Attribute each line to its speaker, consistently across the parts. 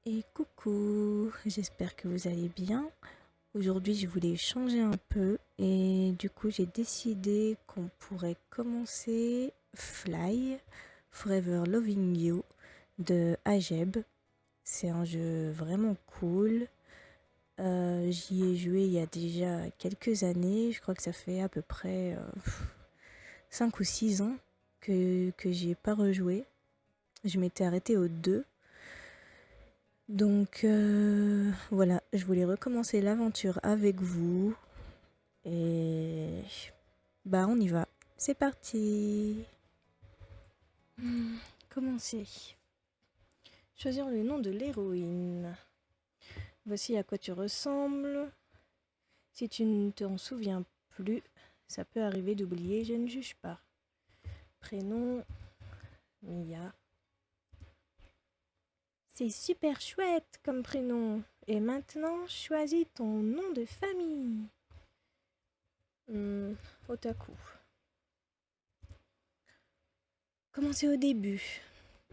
Speaker 1: Et coucou, j'espère que vous allez bien. Aujourd'hui, je voulais changer un peu et du coup, j'ai décidé qu'on pourrait commencer Fly Forever Loving You de Ajeb. C'est un jeu vraiment cool. J'y ai joué il y a déjà quelques années. Je crois que ça fait à peu près 5 ou 6 ans que j'y ai pas rejoué. Je m'étais arrêtée au 2. Donc voilà, je voulais recommencer l'aventure avec vous et bah on y va. C'est parti. Commencer. Choisir le nom de l'héroïne. Voici à quoi tu ressembles. Si tu ne t'en souviens plus, ça peut arriver d'oublier, je ne juge pas. Prénom, Mia. C'est super chouette comme prénom. Et maintenant, choisis ton nom de famille. Otaku. Commencez au début.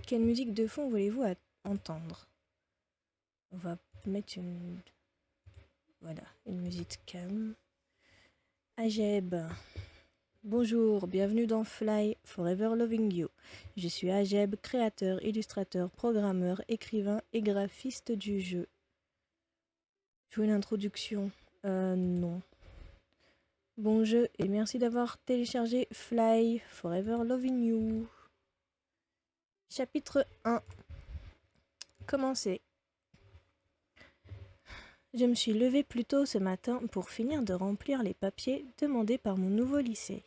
Speaker 1: Quelle musique de fond voulez-vous entendre? On va mettre une musique calme. Ajeb. Bonjour, bienvenue dans Fly Forever Loving You. Je suis Ajeb, créateur, illustrateur, programmeur, écrivain et graphiste du jeu. Jouer l'introduction. Non. Bon jeu et merci d'avoir téléchargé Fly Forever Loving You. Chapitre 1. Commencez. Je me suis levée plus tôt ce matin pour finir de remplir les papiers demandés par mon nouveau lycée.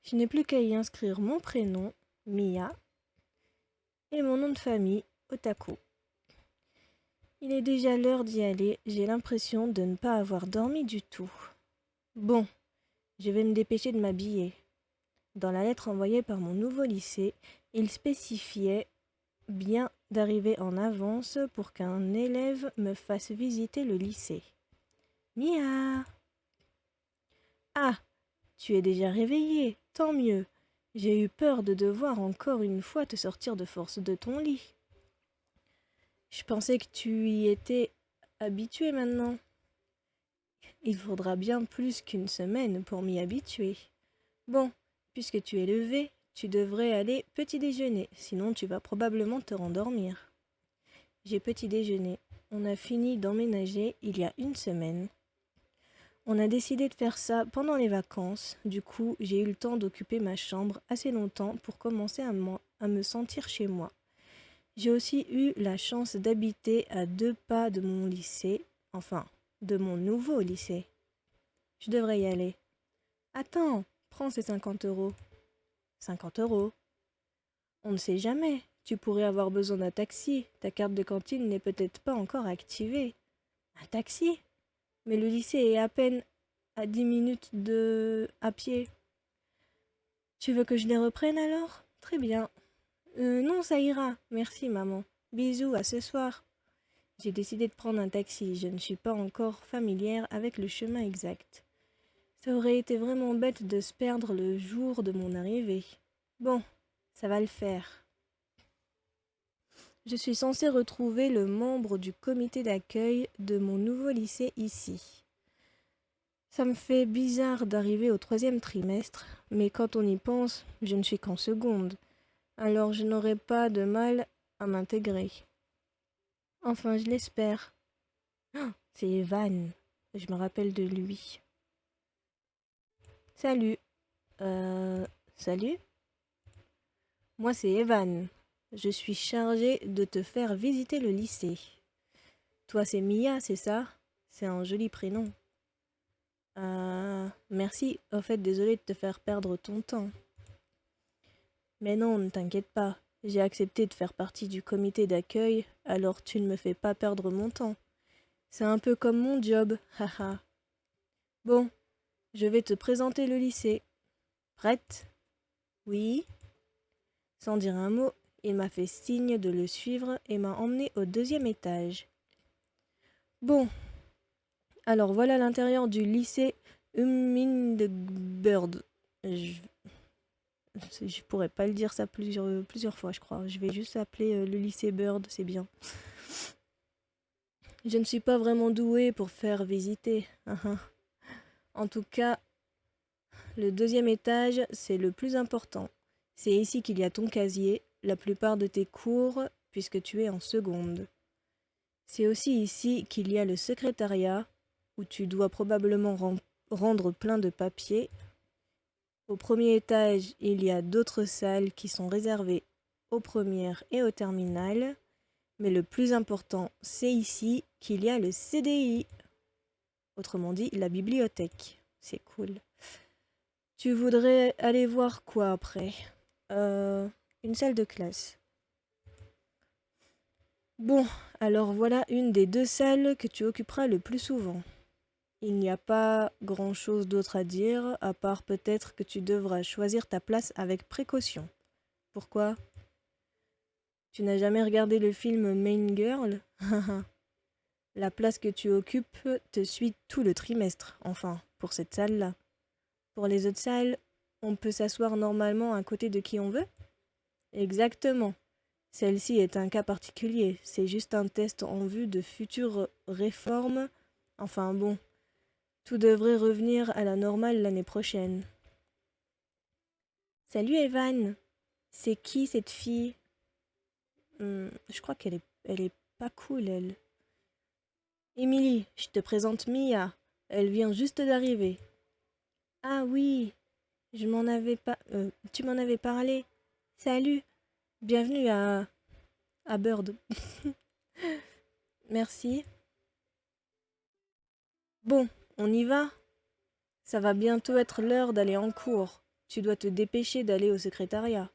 Speaker 1: Je n'ai plus qu'à y inscrire mon prénom, Mia, et mon nom de famille, Otaku. Il est déjà l'heure d'y aller, j'ai l'impression de ne pas avoir dormi du tout. Bon, je vais me dépêcher de m'habiller. Dans la lettre envoyée par mon nouveau lycée, il spécifiait bien d'arriver en avance pour qu'un élève me fasse visiter le lycée. Mia! Ah! Tu es déjà réveillée, tant mieux. J'ai eu peur de devoir encore une fois te sortir de force de ton lit. Je pensais que tu y étais habituée maintenant. Il faudra bien plus qu'une semaine pour m'y habituer. Bon, puisque tu es levée, tu devrais aller petit déjeuner, sinon tu vas probablement te rendormir. J'ai petit déjeuner. On a fini d'emménager il y a une semaine. On a décidé de faire ça pendant les vacances, du coup j'ai eu le temps d'occuper ma chambre assez longtemps pour commencer à me sentir chez moi. J'ai aussi eu la chance d'habiter à 2 pas de mon lycée, enfin, de mon nouveau lycée. Je devrais y aller. Attends, prends ces 50 euros. 50 euros. On ne sait jamais, tu pourrais avoir besoin d'un taxi, ta carte de cantine n'est peut-être pas encore activée. Un taxi? Mais le lycée est à peine à 10 minutes à pied. Tu veux que je les reprenne alors? Très bien. Non, ça ira. Merci, maman. Bisous, à ce soir. J'ai décidé de prendre un taxi. Je ne suis pas encore familière avec le chemin exact. Ça aurait été vraiment bête de se perdre le jour de mon arrivée. Bon, ça va le faire. Je suis censée retrouver le membre du comité d'accueil de mon nouveau lycée ici. Ça me fait bizarre d'arriver au 3e trimestre, mais quand on y pense, je ne suis qu'en seconde, alors je n'aurai pas de mal à m'intégrer. Enfin, je l'espère. Oh, c'est Evan, je me rappelle de lui. Salut. Salut? Moi c'est Evan. Je suis chargée de te faire visiter le lycée. Toi c'est Mia, c'est ça? C'est un joli prénom. Merci. Au fait, désolée de te faire perdre ton temps. Mais non, ne t'inquiète pas. J'ai accepté de faire partie du comité d'accueil, alors tu ne me fais pas perdre mon temps. C'est un peu comme mon job, haha. Bon, je vais te présenter le lycée. Prête? Oui? Sans dire un mot, il m'a fait signe de le suivre et m'a emmené au 2e étage. Bon, alors voilà l'intérieur du lycée Hummingbird. Je pourrais pas le dire ça plusieurs fois, je crois. Je vais juste appeler le lycée Bird, c'est bien. Je ne suis pas vraiment douée pour faire visiter. En tout cas, le deuxième étage, c'est le plus important. C'est ici qu'il y a ton casier, la plupart de tes cours, puisque tu es en seconde. C'est aussi ici qu'il y a le secrétariat, où tu dois probablement rendre plein de papiers. Au premier étage, il y a d'autres salles qui sont réservées aux premières et aux terminales. Mais le plus important, c'est ici qu'il y a le CDI. Autrement dit, la bibliothèque. C'est cool. Tu voudrais aller voir quoi après? Une salle de classe. Bon, alors voilà une des deux salles que tu occuperas le plus souvent. Il n'y a pas grand-chose d'autre à dire, à part peut-être que tu devras choisir ta place avec précaution. Pourquoi? Tu n'as jamais regardé le film Main Girl? La place que tu occupes te suit tout le trimestre, enfin, pour cette salle-là. Pour les autres salles, on peut s'asseoir normalement à côté de qui on veut? Exactement. Celle-ci est un cas particulier, c'est juste un test en vue de futures réformes. Enfin bon, tout devrait revenir à la normale l'année prochaine. Salut Evan, c'est qui cette fille? Je crois elle est pas cool, elle. Emily, je te présente Mia. Elle vient juste d'arriver. Ah oui, je m'en avais pas. Tu m'en avais parlé. Salut, bienvenue à Bird. Merci. Bon, on y va? Ça va bientôt être l'heure d'aller en cours. Tu dois te dépêcher d'aller au secrétariat.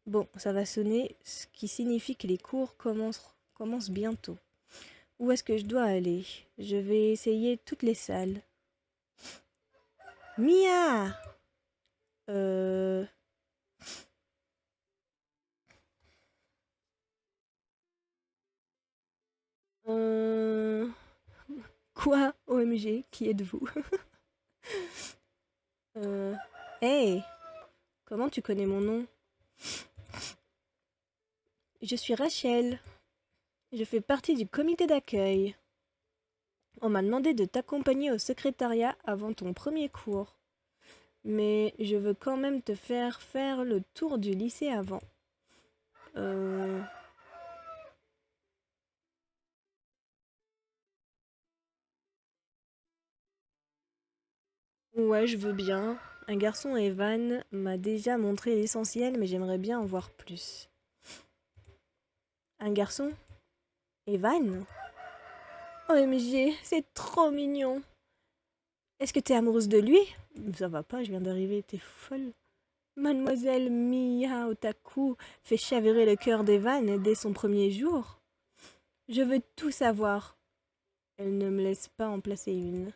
Speaker 1: Bon, ça va sonner, ce qui signifie que les cours commencent bientôt. Où est-ce que je dois aller? Je vais essayer toutes les salles. Mia! Euh... euh... Quoi? OMG, qui êtes-vous? euh... Hey! Comment tu connais mon nom? Je suis Rachel. Je fais partie du comité d'accueil. On m'a demandé de t'accompagner au secrétariat avant ton premier cours. Mais je veux quand même te faire faire le tour du lycée avant. Ouais, je veux bien. Un garçon, Evan, m'a déjà montré l'essentiel, mais j'aimerais bien en voir plus. Un garçon? Evan? OMG, c'est trop mignon. Est-ce que t'es amoureuse de lui? Ça va pas, je viens d'arriver, t'es folle. Mademoiselle Mia Otaku fait chavirer le cœur d'Evan dès son premier jour. Je veux tout savoir. Elle ne me laisse pas en placer une.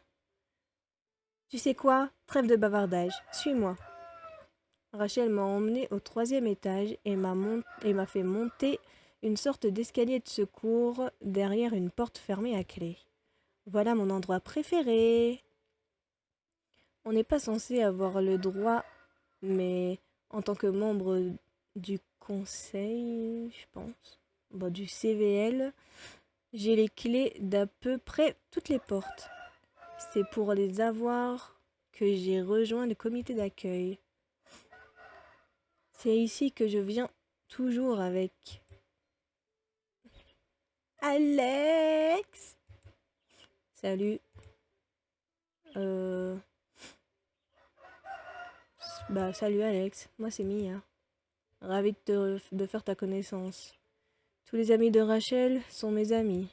Speaker 1: Tu sais quoi? Trêve de bavardage, suis-moi. Rachel m'a emmenée au troisième étage et m'a fait monter une sorte d'escalier de secours derrière une porte fermée à clé. Voilà mon endroit préféré. On n'est pas censé avoir le droit, mais en tant que membre du conseil, je pense, bon, du CVL, j'ai les clés d'à peu près toutes les portes. C'est pour les avoir que j'ai rejoint le comité d'accueil. C'est ici que je viens toujours avec Alex. Salut. Salut Alex. Moi c'est Mia. Ravie de faire ta connaissance. Tous les amis de Rachel sont mes amis.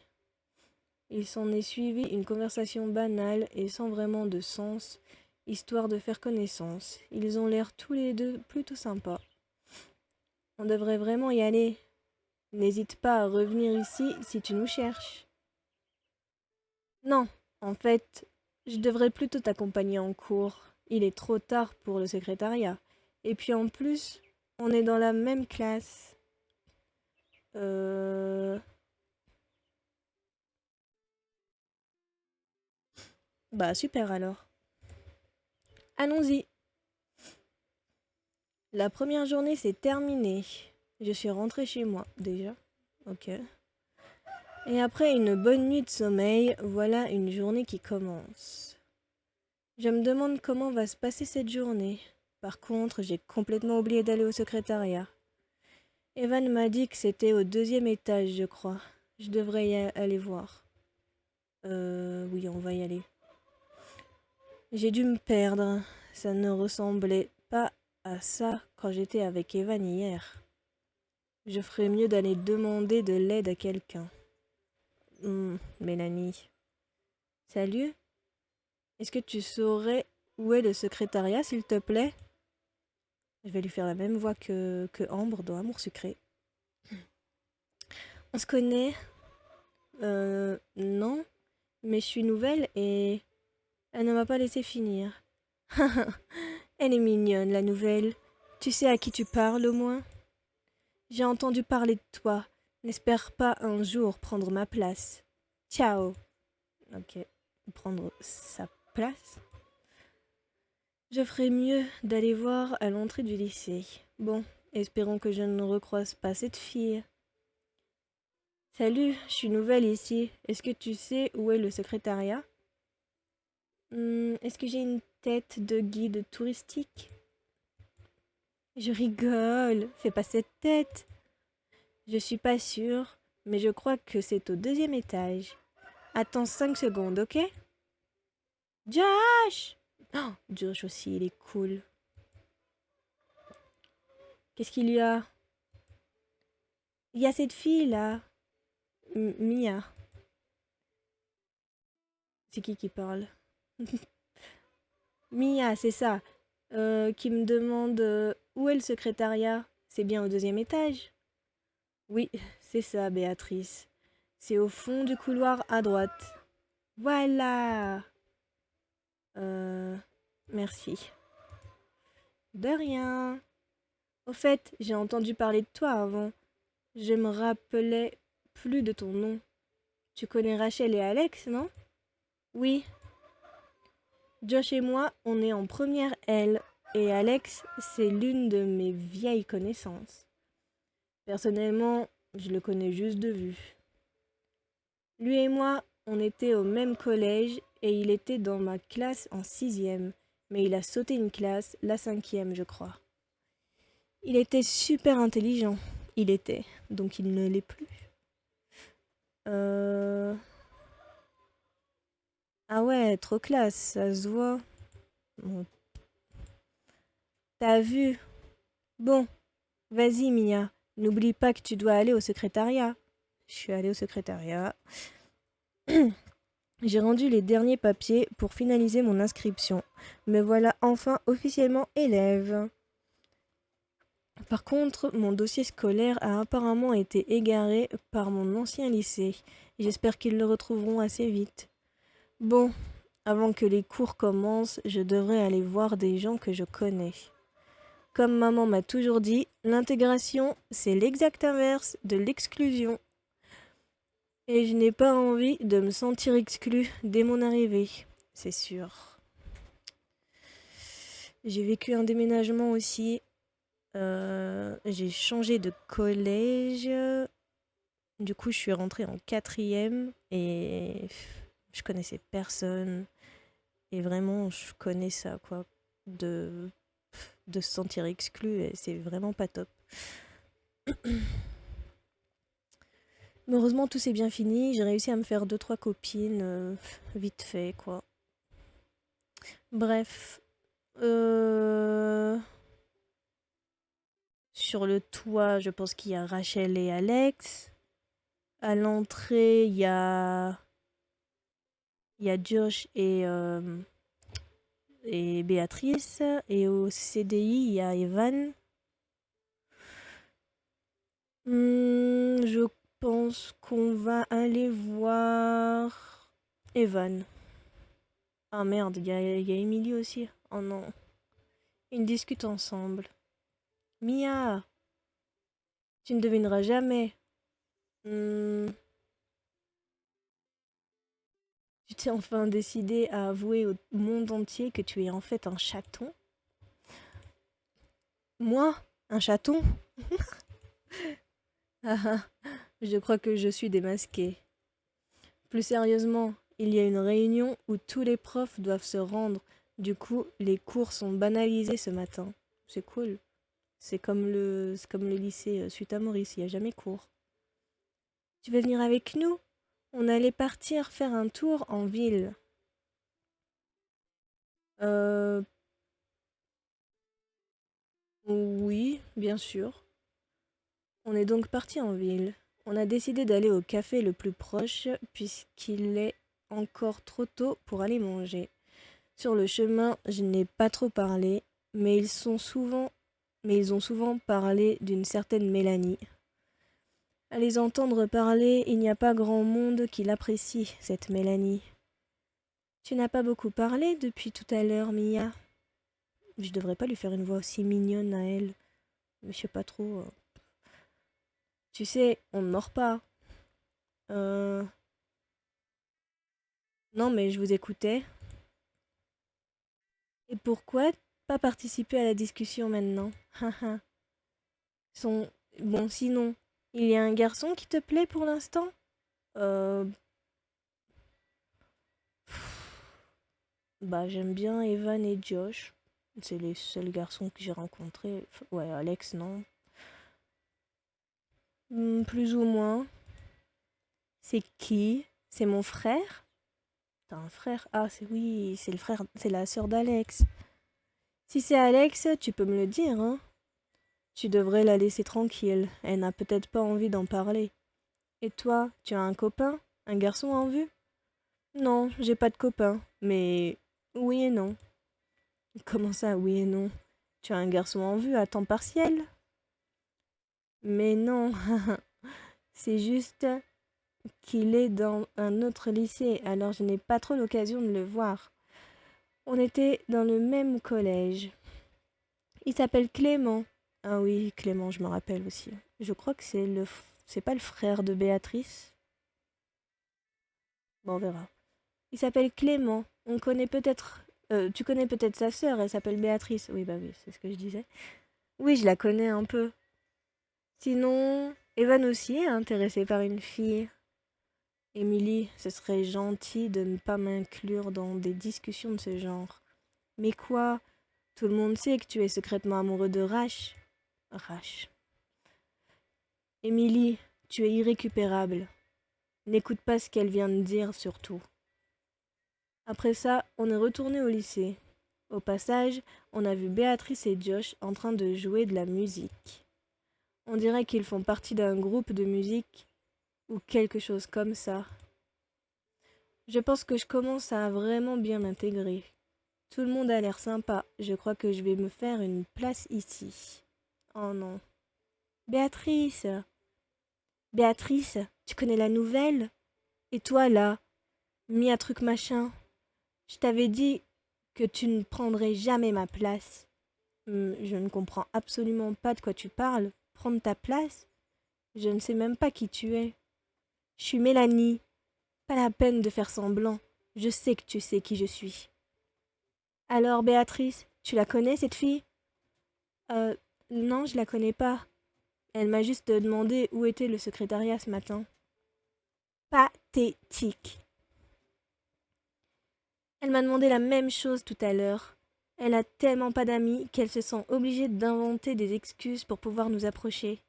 Speaker 1: Il s'en est suivi une conversation banale et sans vraiment de sens, histoire de faire connaissance. Ils ont l'air tous les deux plutôt sympas. On devrait vraiment y aller. N'hésite pas à revenir ici si tu nous cherches. Non, en fait, je devrais plutôt t'accompagner en cours. Il est trop tard pour le secrétariat. Et puis en plus, on est dans la même classe. Bah super alors. Allons-y. La première journée s'est terminée. Je suis rentrée chez moi déjà. Ok. Et après une bonne nuit de sommeil, voilà une journée qui commence. Je me demande comment va se passer cette journée. Par contre, j'ai complètement oublié d'aller au secrétariat. Evan m'a dit que c'était au 2e étage, je crois. Je devrais aller voir. Oui, on va y aller. J'ai dû me perdre. Ça ne ressemblait pas à ça quand j'étais avec Evan hier. Je ferais mieux d'aller demander de l'aide à quelqu'un. Mélanie. Salut. Est-ce que tu saurais où est le secrétariat, s'il te plaît? Je vais lui faire la même voix que Ambre dans Amour sucré. On se connaît? Non. Mais je suis nouvelle et elle ne m'a pas laissé finir. Elle est mignonne, la nouvelle. Tu sais à qui tu parles, au moins? J'ai entendu parler de toi. N'espère pas un jour prendre ma place. Ciao. Ok. Prendre sa place? Je ferais mieux d'aller voir à l'entrée du lycée. Bon, espérons que je ne recroise pas cette fille. Salut, je suis nouvelle ici. Est-ce que tu sais où est le secrétariat? Est-ce que j'ai une tête de guide touristique? Je rigole, fais pas cette tête. Je suis pas sûre, mais je crois que c'est au 2e étage. Attends 5 secondes, ok? Josh! Oh, Josh aussi, il est cool. Qu'est-ce qu'il y a? Il y a cette fille là. Mia. C'est qui parle? Mia, c'est ça. Qui me demande où est le secrétariat. C'est bien au 2e étage? Oui, c'est ça, Béatrice. C'est au fond du couloir à droite. Voilà. Merci. De rien. Au fait, j'ai entendu parler de toi avant. Je me rappelais plus de ton nom. Tu connais Rachel et Alex, non? Oui. Josh et moi, on est en première L. Et Alex, c'est l'une de mes vieilles connaissances. Personnellement, je le connais juste de vue. Lui et moi, on était au même collège et il était dans ma classe en 6e. Mais il a sauté une classe, la 5e, je crois. Il était super intelligent. Il était, donc il ne l'est plus. Ah ouais, trop classe, ça se voit. Bon. T'as vu? Bon, vas-y Mia, n'oublie pas que tu dois aller au secrétariat. Je suis allée au secrétariat. J'ai rendu les derniers papiers pour finaliser mon inscription. Me voilà enfin officiellement élève. Par contre, mon dossier scolaire a apparemment été égaré par mon ancien lycée. J'espère qu'ils le retrouveront assez vite. Bon, avant que les cours commencent, je devrais aller voir des gens que je connais. Comme maman m'a toujours dit, l'intégration, c'est l'exact inverse de l'exclusion. Et je n'ai pas envie de me sentir exclue dès mon arrivée, c'est sûr. J'ai vécu un déménagement aussi. J'ai changé de collège. Du coup, je suis rentrée en 4e et je connaissais personne. Et vraiment, je connais ça, quoi. De se sentir exclu, et c'est vraiment pas top. Mais heureusement, tout s'est bien fini. J'ai réussi à me faire 2-3 copines, vite fait, quoi. Bref. Sur le toit, je pense qu'il y a Rachel et Alex. À l'entrée, il y a Josh et Béatrice. Et au CDI, il y a Evan. Je pense qu'on va aller voir Evan. Ah merde, il y a Emily aussi. Oh non. Ils discutent ensemble. Mia, tu ne devineras jamais. Tu t'es enfin décidé à avouer au monde entier que tu es en fait un chaton? Moi? Un chaton? Ah ah, je crois que je suis démasquée. Plus sérieusement, il y a une réunion où tous les profs doivent se rendre. Du coup, les cours sont banalisés ce matin. C'est cool. C'est comme le lycée suite à Maurice, il n'y a jamais cours. Tu veux venir avec nous? On allait partir faire un tour en ville. Euh... Oui, bien sûr. On est donc parti en ville. On a décidé d'aller au café le plus proche puisqu'il est encore trop tôt pour aller manger. Sur le chemin, je n'ai pas trop parlé, mais ils ont souvent parlé d'une certaine Mélanie. À les entendre parler, il n'y a pas grand monde qui l'apprécie, cette Mélanie. Tu n'as pas beaucoup parlé depuis tout à l'heure, Mia. Je devrais pas lui faire une voix aussi mignonne à elle, mais je sais pas trop. Tu sais, on ne mord pas. Euh... Non, mais je vous écoutais. Et pourquoi pas participer à la discussion maintenant? Haha. Son... Bon, sinon, il y a un garçon qui te plaît pour l'instant? Euh... Bah, j'aime bien Evan et Josh. C'est les seuls garçons que j'ai rencontrés. Ouais, Alex, non. Plus ou moins. C'est qui? C'est mon frère? T'as un frère? Ah, c'est oui, c'est le frère, c'est la sœur d'Alex. Si c'est Alex, tu peux me le dire, hein? Tu devrais la laisser tranquille. Elle n'a peut-être pas envie d'en parler. Et toi, tu as un copain? Un garçon en vue? Non, j'ai pas de copain. Mais oui et non. Comment ça, oui et non? Tu as un garçon en vue à temps partiel? Mais non, c'est juste qu'il est dans un autre lycée, alors je n'ai pas trop l'occasion de le voir. On était dans le même collège. Il s'appelle Clément. Ah oui, Clément, je me rappelle aussi. Je crois que c'est pas le frère de Béatrice. Bon, on verra. Il s'appelle Clément. Tu connais peut-être sa sœur, elle s'appelle Béatrice. Oui, bah oui, c'est ce que je disais. Oui, je la connais un peu. Sinon, Evan aussi est intéressé par une fille. Émilie, ce serait gentil de ne pas m'inclure dans des discussions de ce genre. Mais quoi? Tout le monde sait que tu es secrètement amoureux de Rash. Rash. Émilie, tu es irrécupérable. N'écoute pas ce qu'elle vient de dire, surtout. Après ça, on est retourné au lycée. Au passage, on a vu Béatrice et Josh en train de jouer de la musique. On dirait qu'ils font partie d'un groupe de musique ou quelque chose comme ça. Je pense que je commence à vraiment bien m'intégrer. Tout le monde a l'air sympa. Je crois que je vais me faire une place ici. Oh non. Béatrice! Béatrice, tu connais la nouvelle? Et toi là, mis à truc machin? Je t'avais dit que tu ne prendrais jamais ma place. Je ne comprends absolument pas de quoi tu parles. Prendre ta place? Je ne sais même pas qui tu es. Je suis Mélanie. Pas la peine de faire semblant. Je sais que tu sais qui je suis. Alors, Béatrice, tu la connais, cette fille? Euh, non, je la connais pas. Elle m'a juste demandé où était le secrétariat ce matin. Pathétique. Elle m'a demandé la même chose tout à l'heure. Elle a tellement pas d'amis qu'elle se sent obligée d'inventer des excuses pour pouvoir nous approcher.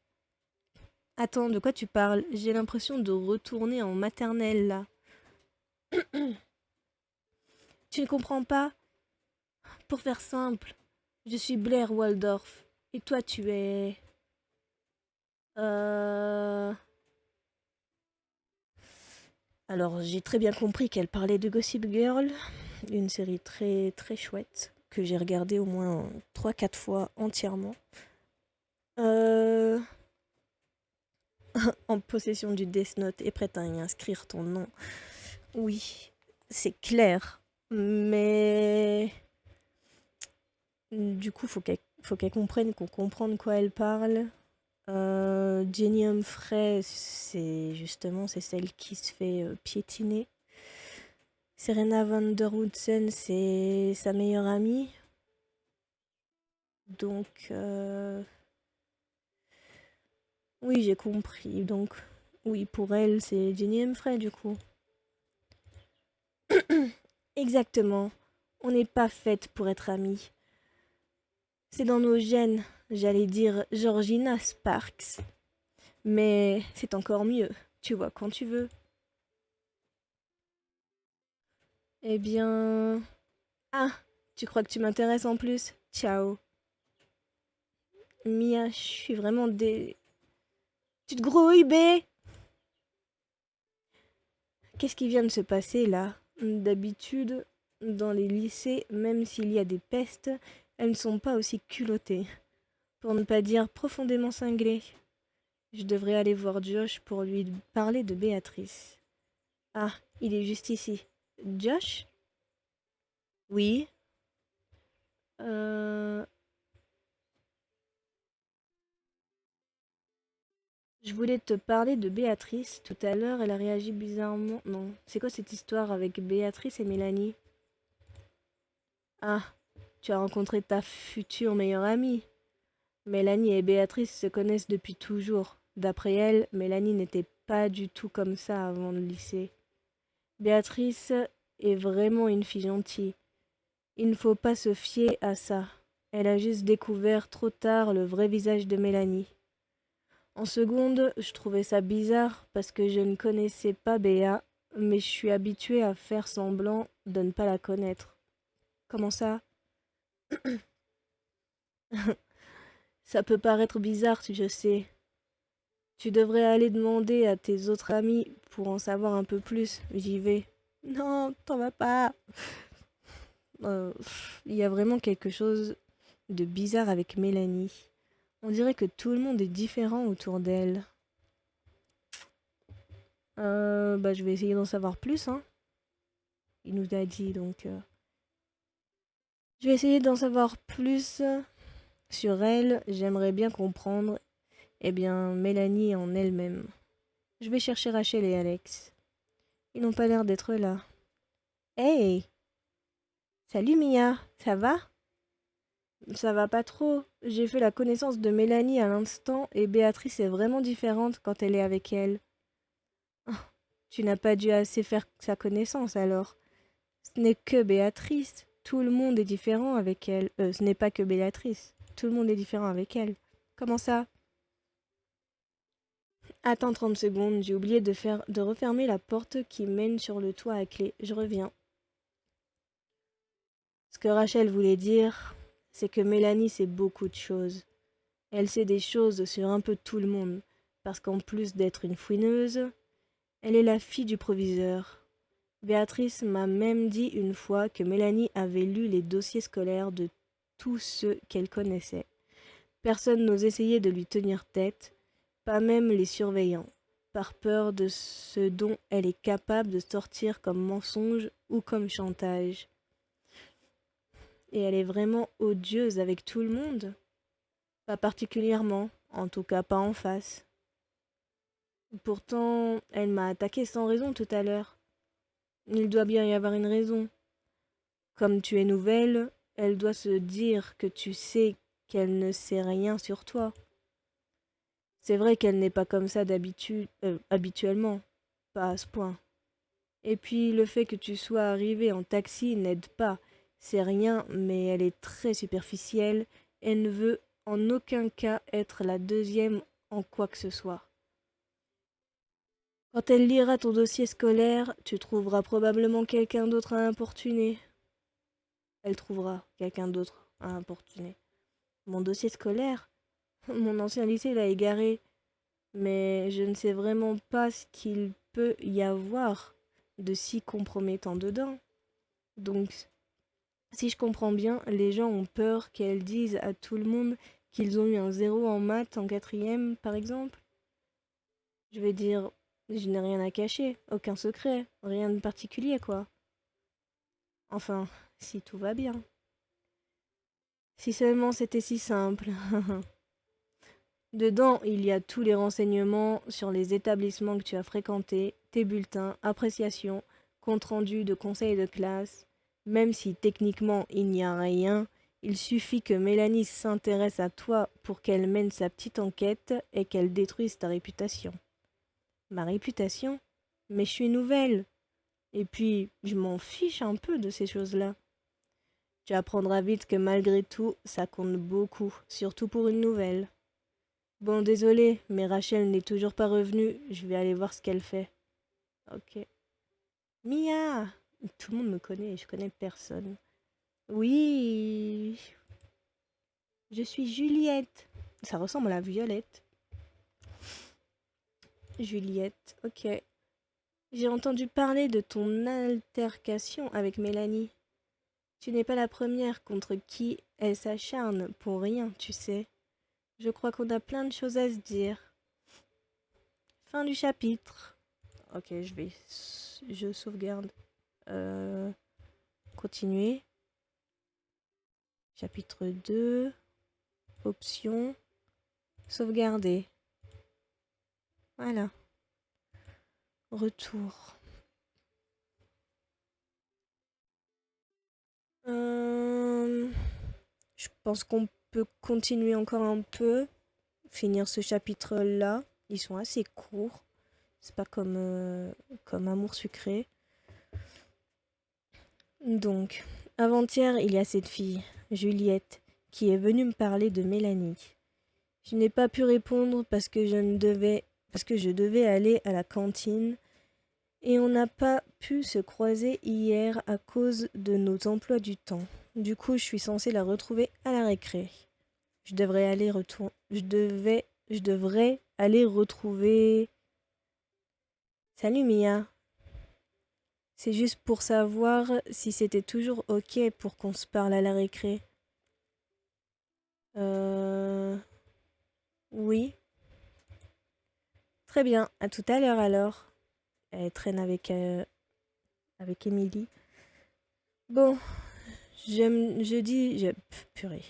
Speaker 1: Attends, de quoi tu parles? J'ai l'impression de retourner en maternelle là. Tu ne comprends pas? Pour faire simple, je suis Blair Waldorf. Et toi tu es... Euh... Alors j'ai très bien compris qu'elle parlait de Gossip Girl, une série très très chouette que j'ai regardée au moins 3 4 fois entièrement. Euh... En possession du Death Note et prête à y inscrire ton nom. Oui, c'est clair. Mais du coup, faut qu'elle comprenne qu'on comprend de quoi elle parle. Jenny Humphrey, c'est celle qui se fait piétiner. Serena van der Woodsen, c'est sa meilleure amie. Donc, oui, j'ai compris. Donc, oui, pour elle, c'est Jenny Humphrey, du coup. Exactement. On n'est pas faites pour être amies. C'est dans nos gènes, j'allais dire Georgina Sparks. Mais c'est encore mieux. Tu vois quand tu veux. Eh bien... Ah, tu crois que tu m'intéresses en plus? Ciao. Mia, je suis vraiment des... Tu te grouilles, bé? Qu'est-ce qui vient de se passer là? D'habitude, dans les lycées, même s'il y a des pestes, elles ne sont pas aussi culottées. Pour ne pas dire profondément cinglées. Je devrais aller voir Josh pour lui parler de Béatrice. Ah, il est juste ici. Josh? Oui. Euh... Je voulais te parler de Béatrice. Tout à l'heure, elle a réagi bizarrement. Non. C'est quoi cette histoire avec Béatrice et Mélanie? Ah, tu as rencontré ta future meilleure amie. Mélanie et Béatrice se connaissent depuis toujours. D'après elle, Mélanie n'était pas du tout comme ça avant le lycée. Béatrice est vraiment une fille gentille. Il ne faut pas se fier à ça. Elle a juste découvert trop tard le vrai visage de Mélanie. En seconde, je trouvais ça bizarre parce que je ne connaissais pas Béa, mais je suis habituée à faire semblant de ne pas la connaître. Comment ça? Ça peut paraître bizarre, je sais. Tu devrais aller demander à tes autres amis pour en savoir un peu plus. J'y vais. Non, t'en vas pas. Il y a vraiment quelque chose de bizarre avec Mélanie. On dirait que tout le monde est différent autour d'elle. Bah, je vais essayer d'en savoir plus, hein. Il nous a dit, donc... Je vais essayer d'en savoir plus sur elle. J'aimerais bien comprendre, eh bien, Mélanie en elle-même. Je vais chercher Rachel et Alex. Ils n'ont pas l'air d'être là. Hey! Salut Mia, ça va? Ça va pas trop. J'ai fait la connaissance de Mélanie à l'instant et Béatrice est vraiment différente quand elle est avec elle. Tu n'as pas dû assez faire sa connaissance alors. Ce n'est que Béatrice. Tout le monde est différent avec elle. Ce n'est pas que Béatrice. Tout le monde est différent avec elle. Comment ça? Attends 30 secondes, j'ai oublié de refermer la porte qui mène sur le toit à clé. Je reviens. Ce que Rachel voulait dire, c'est que Mélanie sait beaucoup de choses. Elle sait des choses sur un peu tout le monde, parce qu'en plus d'être une fouineuse, elle est la fille du proviseur. Béatrice m'a même dit une fois que Mélanie avait lu les dossiers scolaires de tous ceux qu'elle connaissait. Personne n'ose essayer de lui tenir tête, pas même les surveillants, par peur de ce dont elle est capable de sortir comme mensonge ou comme chantage. Et elle est vraiment odieuse avec tout le monde? Pas particulièrement, en tout cas pas en face. Pourtant, elle m'a attaqué sans raison tout à l'heure. Il doit bien y avoir une raison. Comme tu es nouvelle, elle doit se dire que tu sais qu'elle ne sait rien sur toi. C'est vrai qu'elle n'est pas comme ça d'habitude, habituellement, pas à ce point. Et puis le fait que tu sois arrivé en taxi n'aide pas. C'est rien, mais elle est très superficielle. Elle ne veut en aucun cas être la deuxième en quoi que ce soit. Quand elle lira ton dossier scolaire, tu trouveras probablement quelqu'un d'autre à importuner. Elle trouvera quelqu'un d'autre à importuner. Mon dossier scolaire? Mon ancien lycée l'a égaré. Mais je ne sais vraiment pas ce qu'il peut y avoir de si compromettant dedans. Donc, si je comprends bien, les gens ont peur qu'elle dise à tout le monde qu'ils ont eu un 0 en maths en quatrième, par exemple. Je vais dire, je n'ai rien à cacher, aucun secret, rien de particulier, quoi. Enfin, si tout va bien. Si seulement c'était si simple. Dedans, il y a tous les renseignements sur les établissements que tu as fréquentés, tes bulletins, appréciations, comptes rendus de conseils de classe. Même si techniquement il n'y a rien, il suffit que Mélanie s'intéresse à toi pour qu'elle mène sa petite enquête et qu'elle détruise ta réputation. Ma réputation? Mais je suis nouvelle. Et puis, je m'en fiche un peu de ces choses-là. Tu apprendras vite que malgré tout, ça compte beaucoup, surtout pour une nouvelle. Bon, désolé, mais Rachel n'est toujours pas revenue. Je vais aller voir ce qu'elle fait. Ok. Mia! Tout le monde me connaît et je connais personne. Oui, je suis Juliette. Ça ressemble à Violette. Juliette, ok. J'ai entendu parler de ton altercation avec Mélanie. Tu n'es pas la première contre qui elle s'acharne pour rien, tu sais. Je crois qu'on a plein de choses à se dire. Fin du chapitre. Ok, je sauvegarde. Continuer. Chapitre 2. Options. Sauvegarder. Voilà. Retour. Je pense qu'on peut continuer encore un peu. Finir ce chapitre-là. Ils sont assez courts. C'est pas comme Amour sucré. Donc, avant-hier, il y a cette fille, Juliette, qui est venue me parler de Mélanie. Je n'ai pas pu répondre parce que je devais aller à la cantine et on n'a pas pu se croiser hier à cause de nos emplois du temps. Du coup, je suis censée la retrouver à la récré. Je devrais aller retrouver. Salut Mia. C'est juste pour savoir si c'était toujours ok pour qu'on se parle à la récré. Oui. Très bien, à tout à l'heure alors. Elle traîne avec Émilie. Bon, purée.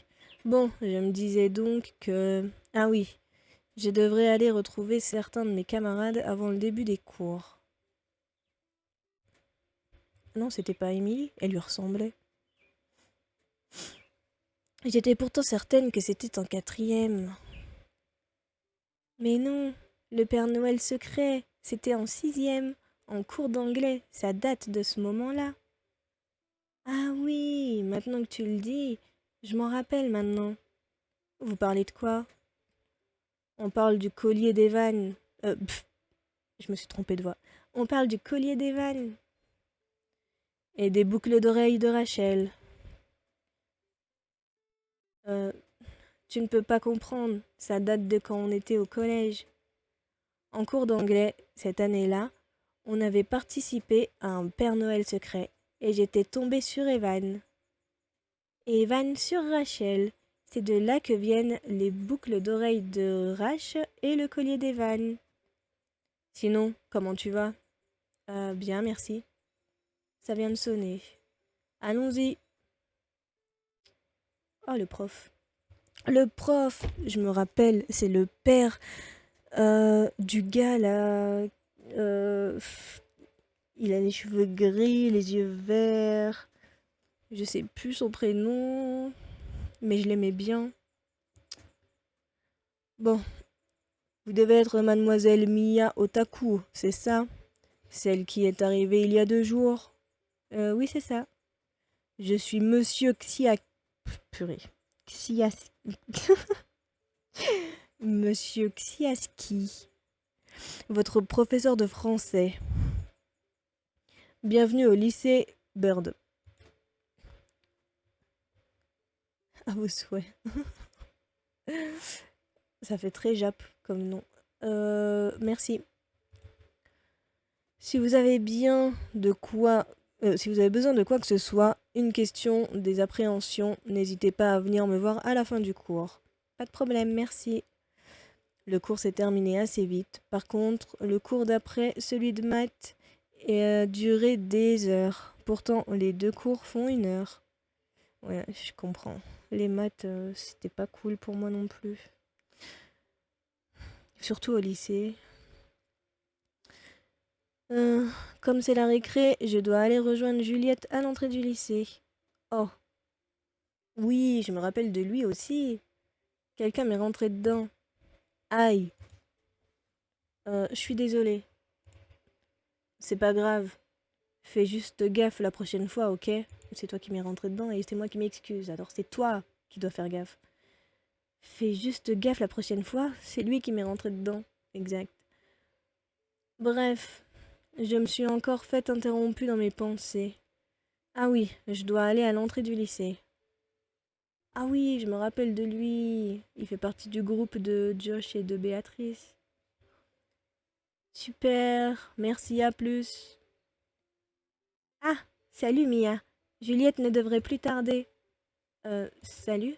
Speaker 1: Bon, je me disais donc que... Ah oui, je devrais aller retrouver certains de mes camarades avant le début des cours. Non, c'était pas Émilie, elle lui ressemblait. J'étais pourtant certaine que c'était en quatrième. Mais non, le Père Noël secret, c'était en sixième, en cours d'anglais, ça date de ce moment-là. Ah oui, maintenant que tu le dis, je m'en rappelle maintenant. Vous parlez de quoi? On parle du collier d'Evan. Je me suis trompée de voix. On parle du collier d'Evan. Et des boucles d'oreilles de Rachel. Euh, Tu ne peux pas comprendre, ça date de quand on était au collège. En cours d'anglais, cette année-là, on avait participé à un Père Noël secret et j'étais tombée sur Evan. Et Evan sur Rachel. C'est de là que viennent les boucles d'oreilles de Rach et le collier d'Evan. Sinon, comment tu vas? Bien, merci. Ça vient de sonner. Allons-y. Oh, le prof. Le prof, je me rappelle, c'est le père du gars là. Il a les cheveux gris, les yeux verts. Je sais plus son prénom, mais je l'aimais bien. Bon, vous devez être mademoiselle Mia Otaku, c'est ça? Celle qui est arrivée il y a 2 jours. Oui, c'est ça. Je suis monsieur Purée. Xias... Monsieur Xiaski, votre professeur de français. Bienvenue au lycée Bird. À vos souhaits. Ça fait très Jap comme nom. Merci. Si vous avez besoin de quoi que ce soit, une question, des appréhensions, n'hésitez pas à venir me voir à la fin du cours. Pas de problème, merci. Le cours s'est terminé assez vite. Par contre, le cours d'après, celui de maths, a duré des heures. Pourtant, les 2 cours font 1 heure. Ouais, je comprends. Les maths, c'était pas cool pour moi non plus. Surtout au lycée. Comme c'est la récré, je dois aller rejoindre Juliette à l'entrée du lycée. Oh. Oui, je me rappelle de lui aussi. Quelqu'un m'est rentré dedans. Aïe. Je suis désolée. C'est pas grave. Fais juste gaffe la prochaine fois, ok? C'est toi qui m'es rentré dedans et c'est moi qui m'excuse. Alors c'est toi qui dois faire gaffe. Fais juste gaffe la prochaine fois, c'est lui qui m'est rentré dedans. Exact. Bref, je me suis encore fait interrompue dans mes pensées. Ah oui, je dois aller à l'entrée du lycée. Ah oui, je me rappelle de lui. Il fait partie du groupe de Josh et de Béatrice. Super, merci, à plus. Ah, salut Mia. Juliette ne devrait plus tarder. Salut.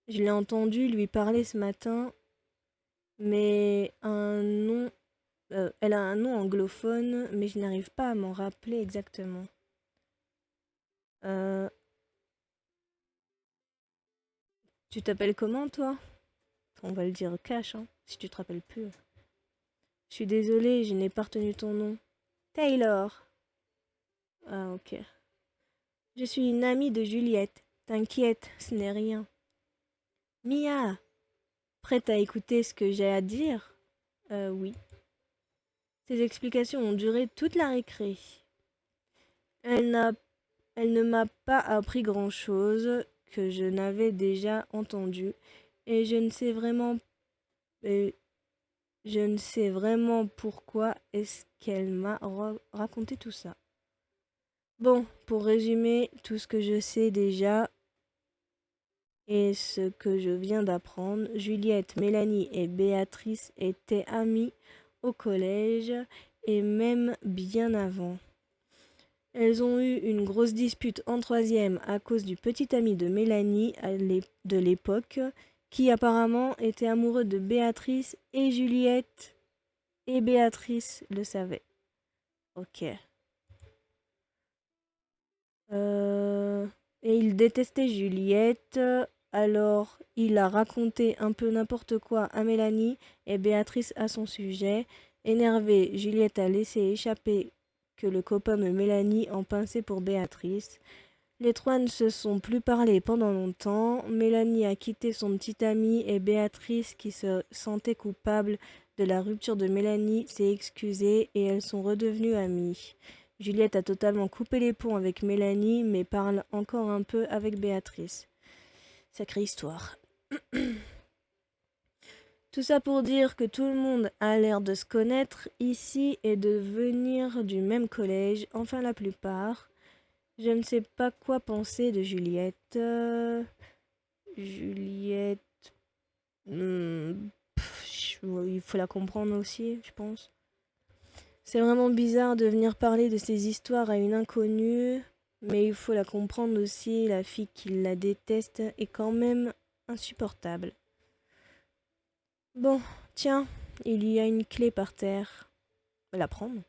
Speaker 1: Je l'ai entendu lui parler ce matin, mais un nom... elle a un nom anglophone, mais je n'arrive pas à m'en rappeler exactement. Euh, Tu t'appelles comment, toi? On va le dire cash, hein, si tu te rappelles plus. Je suis désolée, je n'ai pas retenu ton nom. Taylor. Ah, ok. Je suis une amie de Juliette. T'inquiète, ce n'est rien. Mia, prête à écouter ce que j'ai à dire? Oui. Ces explications ont duré toute la récré. Elle n'a, Elle ne m'a pas appris grand-chose que je n'avais déjà entendu, et et je ne sais vraiment pourquoi est-ce qu'elle m'a raconté tout ça. Bon, pour résumer tout ce que je sais déjà et ce que je viens d'apprendre, Juliette, Mélanie et Béatrice étaient amies au collège et même bien avant. Elles ont eu une grosse dispute en troisième à cause du petit ami de Mélanie de l'époque, qui apparemment était amoureux de Béatrice, et Juliette et Béatrice le savaient. Ok. Et il détestait Juliette, alors il a raconté un peu n'importe quoi à Mélanie et Béatrice à son sujet. Énervée, Juliette a laissé échapper que le copain de Mélanie en pinçait pour Béatrice. Les trois ne se sont plus parlé pendant longtemps. Mélanie a quitté son petit ami et Béatrice, qui se sentait coupable de la rupture de Mélanie, s'est excusée et elles sont redevenues amies. Juliette a totalement coupé les ponts avec Mélanie, mais parle encore un peu avec Béatrice. Sacrée histoire. Tout ça pour dire que tout le monde a l'air de se connaître ici et de venir du même collège, enfin la plupart. Je ne sais pas quoi penser de Juliette. Juliette... il faut la comprendre aussi, je pense. C'est vraiment bizarre de venir parler de ces histoires à une inconnue, mais il faut la comprendre aussi, la fille qui la déteste est quand même insupportable. Bon, tiens, il y a une clé par terre. On va la prendre.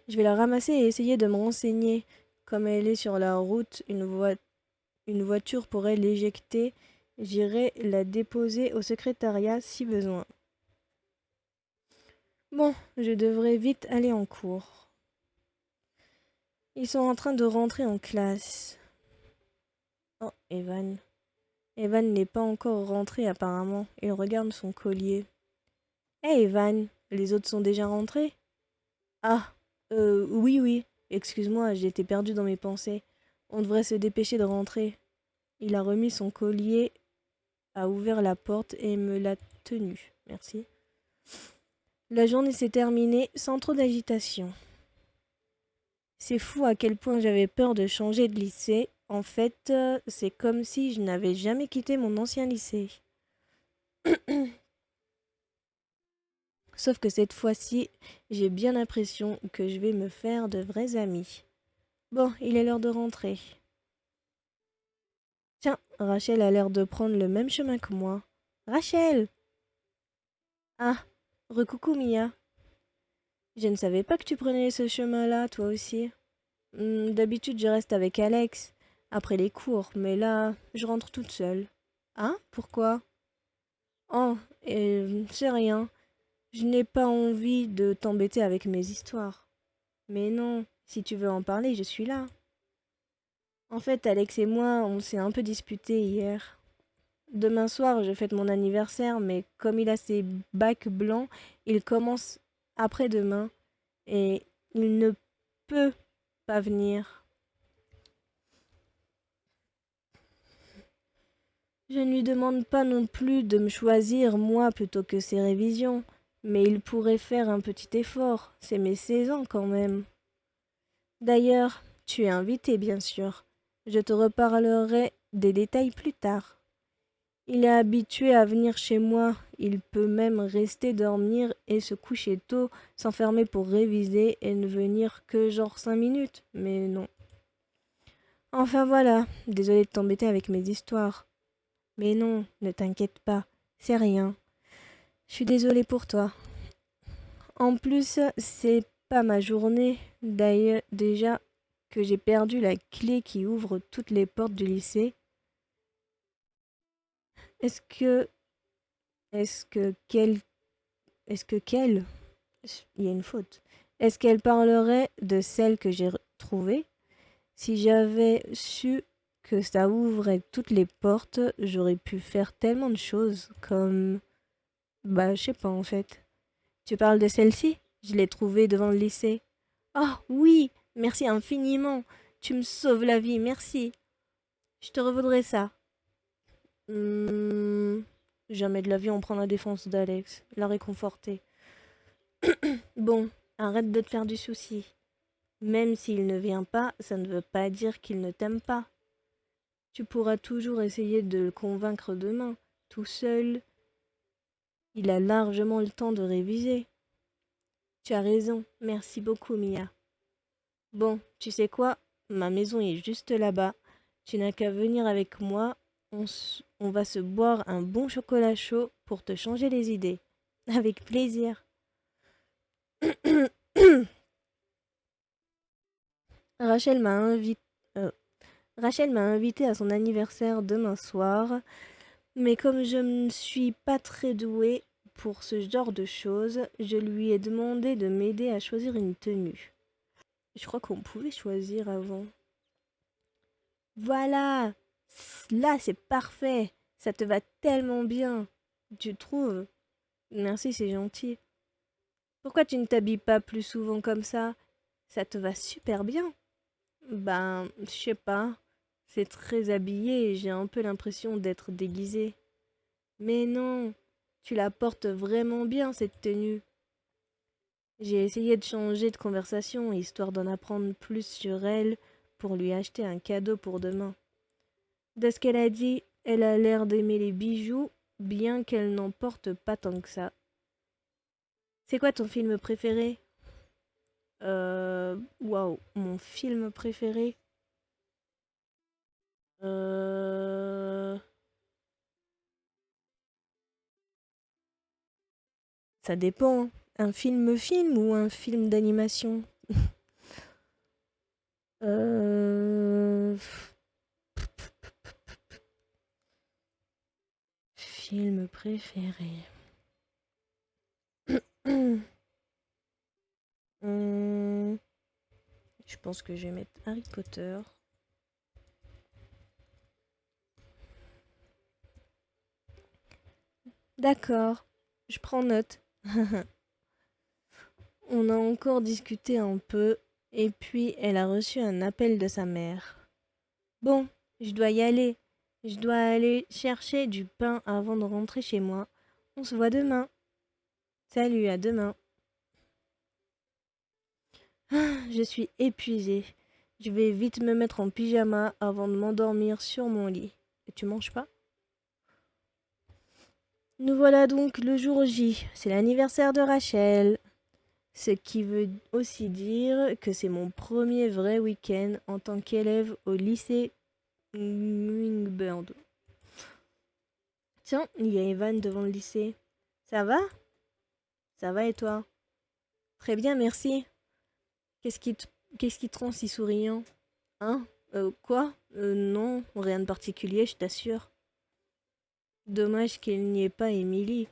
Speaker 1: Je vais la ramasser et essayer de me renseigner. Comme elle est sur la route, une voiture pourrait l'éjecter. J'irai la déposer au secrétariat si besoin. Bon, je devrais vite aller en cours. Ils sont en train de rentrer en classe. Oh, Evan. Evan n'est pas encore rentré apparemment. Il regarde son collier. Hé Evan, les autres sont déjà rentrés? Ah, oui. Excuse-moi, j'étais perdu dans mes pensées. On devrait se dépêcher de rentrer. Il a remis son collier, a ouvert la porte et me l'a tenu. Merci. La journée s'est terminée sans trop d'agitation. C'est fou à quel point j'avais peur de changer de lycée. En fait, c'est comme si je n'avais jamais quitté mon ancien lycée. Sauf que cette fois-ci, j'ai bien l'impression que je vais me faire de vrais amis. Bon, il est l'heure de rentrer. Tiens, Rachel a l'air de prendre le même chemin que moi. Rachel! Ah, recoucou Mia. Je ne savais pas que tu prenais ce chemin-là, toi aussi. D'habitude, je reste avec Alex, après les cours, mais là, je rentre toute seule. Hein? Pourquoi? Oh, c'est rien. Je n'ai pas envie de t'embêter avec mes histoires. Mais non, si tu veux en parler, je suis là. En fait, Alex et moi, on s'est un peu disputés hier. Demain soir, je fête mon anniversaire, mais comme il a ses bacs blancs, il commence après-demain et il ne peux pas venir. Je ne lui demande pas non plus de me choisir moi plutôt que ses révisions, mais il pourrait faire un petit effort, c'est mes 16 ans quand même. D'ailleurs, tu es invité bien sûr. Je te reparlerai des détails plus tard. Il est habitué à venir chez moi, il peut même rester dormir et se coucher tôt, s'enfermer pour réviser et ne venir que genre 5 minutes, mais non. Enfin voilà, désolée de t'embêter avec mes histoires. Mais non, ne t'inquiète pas, c'est rien. Je suis désolée pour toi. En plus, c'est pas ma journée, d'ailleurs déjà que j'ai perdu la clé qui ouvre toutes les portes du lycée. Est-ce que... Est-ce que quelle... Est-ce que quelle... Il y a une faute. Est-ce qu'elle parlerait de celle que j'ai trouvée? Si j'avais su que ça ouvrait toutes les portes, j'aurais pu faire tellement de choses, comme... Bah, je sais pas en fait. Tu parles de celle-ci? Je l'ai trouvée devant le lycée. Ah oui, merci infiniment. Tu me sauves la vie, merci. Je te revaudrai ça. Hmm, jamais de la vie on prend la défense d'Alex, la réconforter. Bon, arrête de te faire du souci. Même s'il ne vient pas, ça ne veut pas dire qu'il ne t'aime pas. Tu pourras toujours essayer de le convaincre demain. Tout seul, il a largement le temps de réviser. Tu as raison, merci beaucoup, Mia. Bon, tu sais quoi? Ma maison est juste là-bas. Tu n'as qu'à venir avec moi. On va se boire un bon chocolat chaud pour te changer les idées. Avec plaisir. Rachel m'a invité. Rachel m'a invité à son anniversaire demain soir, mais comme je ne suis pas très douée pour ce genre de choses, je lui ai demandé de m'aider à choisir une tenue. Je crois qu'on pouvait choisir avant. Voilà, là c'est parfait, ça te va tellement bien. Tu trouves? Merci, c'est gentil. Pourquoi tu ne t'habilles pas plus souvent comme ça? Ça te va super bien. Ben, je sais pas. C'est très habillé et j'ai un peu l'impression d'être déguisée. Mais non, tu la portes vraiment bien cette tenue. J'ai essayé de changer de conversation histoire d'en apprendre plus sur elle pour lui acheter un cadeau pour demain. De ce qu'elle a dit, elle a l'air d'aimer les bijoux, bien qu'elle n'en porte pas tant que ça. C'est quoi ton film préféré? Waouh, mon film préféré? Euh... Ça dépend. Un film ou un film d'animation? Euh... Film préféré. Hmm, je pense que je vais mettre Harry Potter. D'accord, je prends note. On a encore discuté un peu et puis elle a reçu un appel de sa mère. Bon, je dois y aller. Je dois aller chercher du pain avant de rentrer chez moi. On se voit demain. Salut, à demain. Je suis épuisée. Je vais vite me mettre en pyjama avant de m'endormir sur mon lit. Et tu manges pas? Nous voilà donc le jour J. C'est l'anniversaire de Rachel. Ce qui veut aussi dire que c'est mon premier vrai week-end en tant qu'élève au lycée Wingbird. Tiens, il y a Evan devant le lycée. Ça va? Ça va et toi? Très bien, merci. Qu'est-ce qui te, qu'est-ce qui te rend si souriant? Hein? Quoi? Non, rien de particulier, je t'assure. Dommage qu'il n'y ait pas Émilie.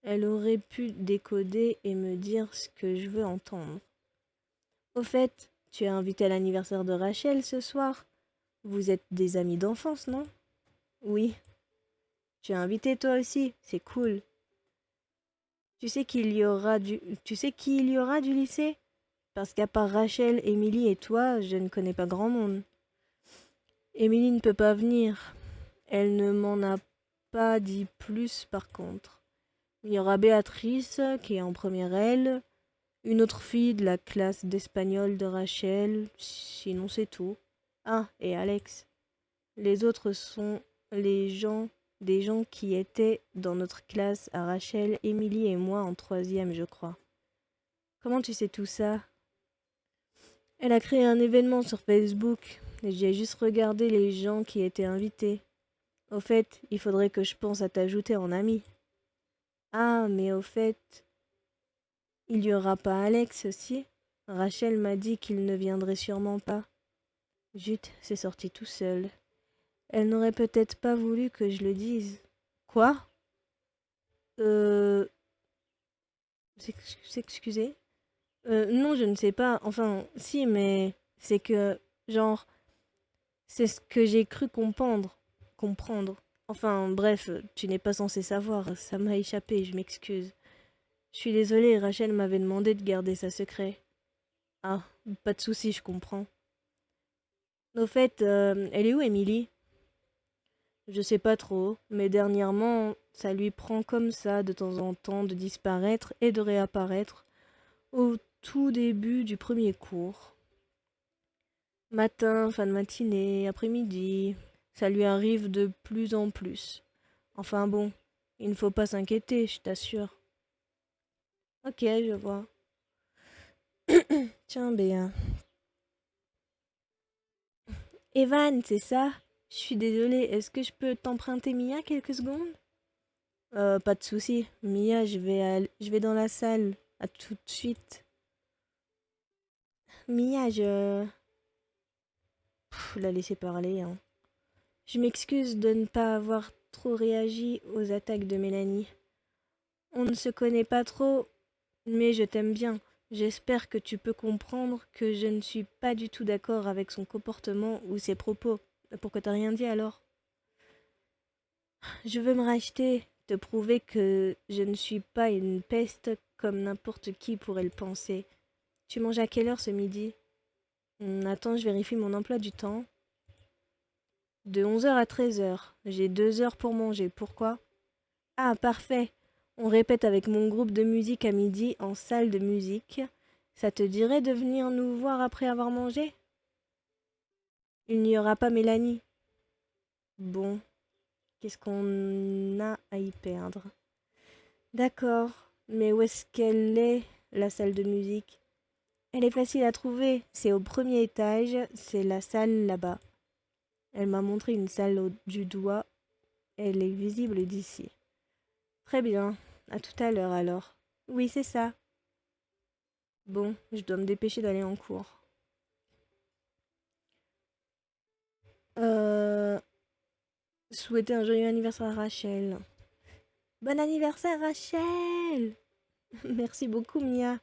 Speaker 1: Elle aurait pu décoder et me dire ce que je veux entendre. Au fait, tu es invité à l'anniversaire de Rachel ce soir. Vous êtes des amis d'enfance, non? Oui. Tu es invité toi aussi, c'est cool. Tu sais qui il y aura du lycée? Parce qu'à part Rachel, Émilie et toi, je ne connais pas grand monde. Émilie ne peut pas venir. Elle ne m'en a pas dit plus par contre. Il y aura Béatrice qui est en première L, une autre fille de la classe d'espagnol de Rachel, sinon c'est tout. Ah, et Alex. Les autres sont des gens qui étaient dans notre classe à Rachel, Émilie et moi en troisième, je crois. Comment tu sais tout ça? Elle a créé un événement sur Facebook et j'ai juste regardé les gens qui étaient invités. Au fait, il faudrait que je pense à t'ajouter en ami. Ah, mais au fait, il y aura pas Alex aussi? Rachel m'a dit qu'il ne viendrait sûrement pas. Zut, c'est sorti tout seul. Elle n'aurait peut-être pas voulu que je le dise. Quoi? Euh... S'excuser? Non, je ne sais pas. Enfin, si, mais c'est que, genre, c'est ce que j'ai cru comprendre. Comprendre. Enfin, bref, tu n'es pas censé savoir. Ça m'a échappé, je m'excuse. Je suis désolée, Rachel m'avait demandé de garder ça secret. Ah, pas de souci, je comprends. Au fait, elle est où, Émilie? Je sais pas trop, mais dernièrement, ça lui prend comme ça de temps en temps de disparaître et de réapparaître au tout début du premier cours. Matin, fin de matinée, après-midi, ça lui arrive de plus en plus. Enfin bon, il ne faut pas s'inquiéter, je t'assure. Ok, je vois. Tiens, Béa. Evan, c'est ça? Je suis désolée, est-ce que je peux t'emprunter Mia quelques secondes? Pas de souci. Mia, je vais dans la salle. À tout de suite. Mia, la laisser parler, hein. Je m'excuse de ne pas avoir trop réagi aux attaques de Mélanie. On ne se connaît pas trop, mais je t'aime bien. J'espère que tu peux comprendre que je ne suis pas du tout d'accord avec son comportement ou ses propos. Pourquoi t'as rien dit alors? Je veux me racheter, te prouver que je ne suis pas une peste comme n'importe qui pourrait le penser. Tu manges à quelle heure ce midi? Attends, je vérifie mon emploi du temps. De 11 heures à 13 heures. J'ai 2 heures pour manger. Pourquoi? Ah, parfait. On répète avec mon groupe de musique à midi en salle de musique. Ça te dirait de venir nous voir après avoir mangé? Il n'y aura pas Mélanie. Bon, qu'est-ce qu'on a à y perdre? D'accord, mais où est-ce qu'elle est, la salle de musique? Elle est facile à trouver. C'est au premier étage, c'est la salle là-bas. Elle m'a montré une salle du doigt. Elle est visible d'ici. Très bien. À tout à l'heure alors. Oui, c'est ça. Bon, je dois me dépêcher d'aller en cours. Euh... Souhaiter un joyeux anniversaire à Rachel. Bon anniversaire, Rachel! Merci beaucoup, Mia.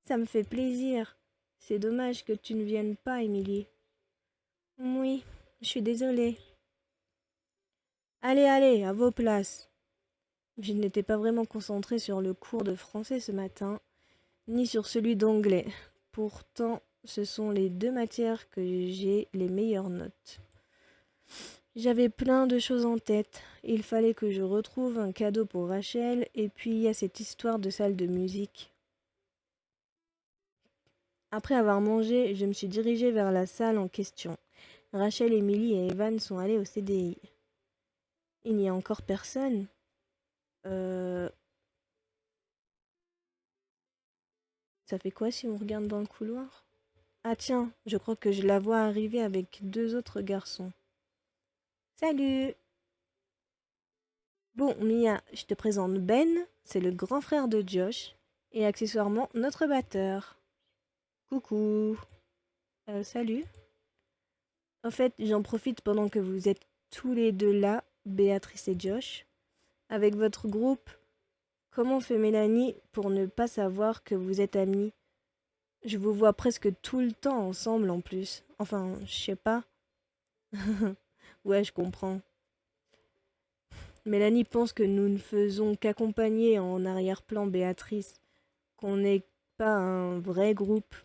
Speaker 1: Ça me fait plaisir. C'est dommage que tu ne viennes pas, Émilie. Oui, je suis désolée. Allez, allez, à vos places. Je n'étais pas vraiment concentrée sur le cours de français ce matin, ni sur celui d'anglais. Pourtant, ce sont les deux matières que j'ai les meilleures notes. J'avais plein de choses en tête. Il fallait que je retrouve un cadeau pour Rachel, et puis il y a cette histoire de salle de musique. Après avoir mangé, je me suis dirigée vers la salle en question. Rachel, Emily et Evan sont allés au CDI. Il n'y a encore personne. Euh... Ça fait quoi si on regarde dans le couloir? Ah tiens, je crois que je la vois arriver avec deux autres garçons. Salut! Bon, Mia, je te présente Ben, c'est le grand frère de Josh, et accessoirement notre batteur. Coucou! Salut! En fait, j'en profite pendant que vous êtes tous les deux là, Béatrice et Josh. Avec votre groupe, comment fait Mélanie pour ne pas savoir que vous êtes amis? Je vous vois presque tout le temps ensemble en plus. Enfin, je sais pas. Ouais, je comprends. Mélanie pense que nous ne faisons qu'accompagner en arrière-plan Béatrice, qu'on est pas un vrai groupe.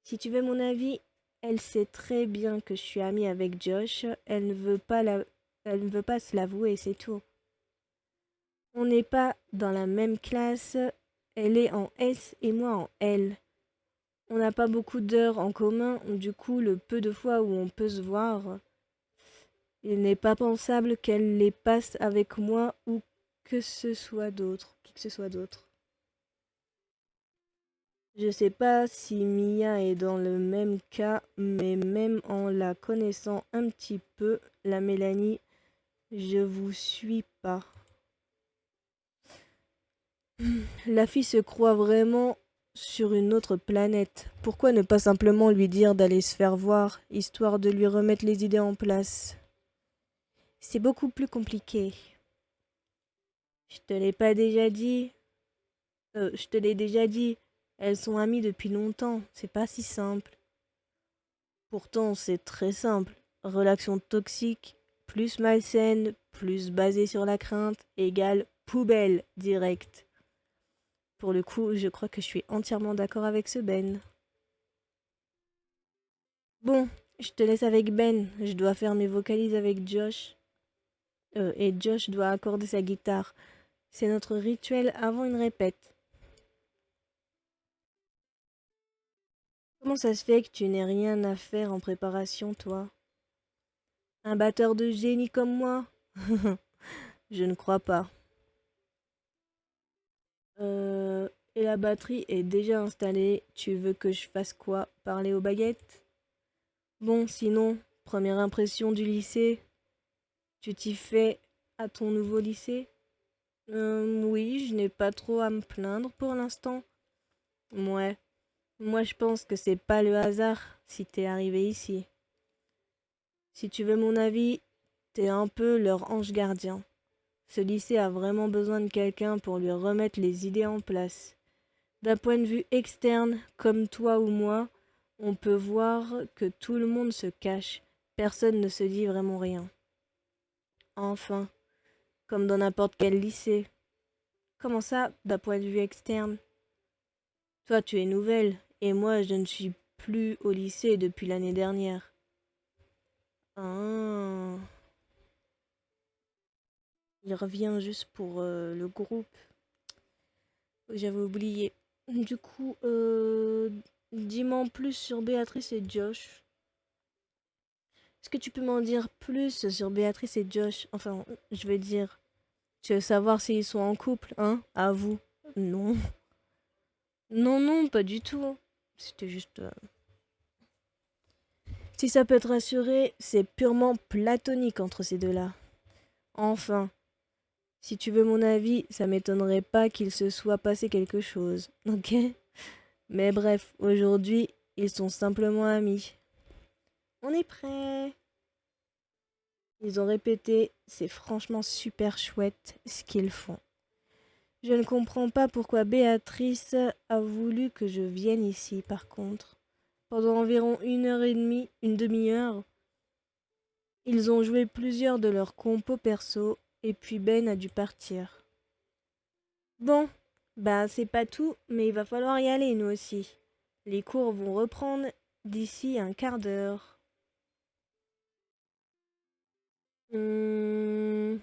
Speaker 1: Si tu veux mon avis, elle sait très bien que je suis amie avec Josh. Elle ne veut pas se l'avouer, c'est tout. On n'est pas dans la même classe. Elle est en S et moi en L. On n'a pas beaucoup d'heures en commun, du coup, le peu de fois où on peut se voir, il n'est pas pensable qu'elle les passe avec moi ou que ce soit d'autre, qui que ce soit d'autre. Je sais pas si Mia est dans le même cas, mais même en la connaissant un petit peu, la Mélanie, je vous suis pas. La fille se croit vraiment sur une autre planète. Pourquoi ne pas simplement lui dire d'aller se faire voir, histoire de lui remettre les idées en place? C'est beaucoup plus compliqué. Je te l'ai pas déjà dit. Je te l'ai déjà dit. Elles sont amies depuis longtemps. C'est pas si simple. Pourtant, c'est très simple. Relation toxique, plus malsaine, plus basée sur la crainte, égale poubelle directe. Pour le coup, je crois que je suis entièrement d'accord avec ce Ben. Bon, je te laisse avec Ben. Je dois faire mes vocalises avec Josh. Et Josh doit accorder sa guitare. C'est notre rituel avant une répète. Comment ça se fait que tu n'aies rien à faire en préparation, toi? Un batteur de génie comme moi? Je ne crois pas. Et la batterie est déjà installée. Tu veux que je fasse quoi? Parler aux baguettes? Bon, sinon, première impression du lycée? Tu t'y fais à ton nouveau lycée? Oui, je n'ai pas trop à me plaindre pour l'instant. Ouais, moi je pense que c'est pas le hasard si t'es arrivé ici. Si tu veux mon avis, t'es un peu leur ange gardien. Ce lycée a vraiment besoin de quelqu'un pour lui remettre les idées en place. D'un point de vue externe, comme toi ou moi, on peut voir que tout le monde se cache. Personne ne se dit vraiment rien. Enfin, comme dans n'importe quel lycée. Comment ça, d'un point de vue externe? Toi, tu es nouvelle, et moi, je ne suis plus au lycée depuis l'année dernière. Ah, il revient juste pour le groupe. J'avais oublié. Du coup, dis-moi en plus sur Béatrice et Josh. Est-ce que tu peux m'en dire plus sur Béatrice et Josh? Enfin, je veux dire, tu veux savoir s'ils sont en couple, hein? À vous. Non. Non, non, pas du tout. C'était juste... Si ça peut te rassurer, c'est purement platonique entre ces deux-là. Enfin, si tu veux mon avis, ça m'étonnerait pas qu'il se soit passé quelque chose, ok? Mais bref, aujourd'hui, ils sont simplement amis. On est prêt. Ils ont répété, c'est franchement super chouette ce qu'ils font. Je ne comprends pas pourquoi Béatrice a voulu que je vienne ici, par contre. Pendant environ 1 heure et demie, une demi-heure, ils ont joué plusieurs de leurs compos perso, et puis Ben a dû partir. Bon, bah c'est pas tout, mais il va falloir y aller, nous aussi. Les cours vont reprendre d'ici un quart d'heure. Hum,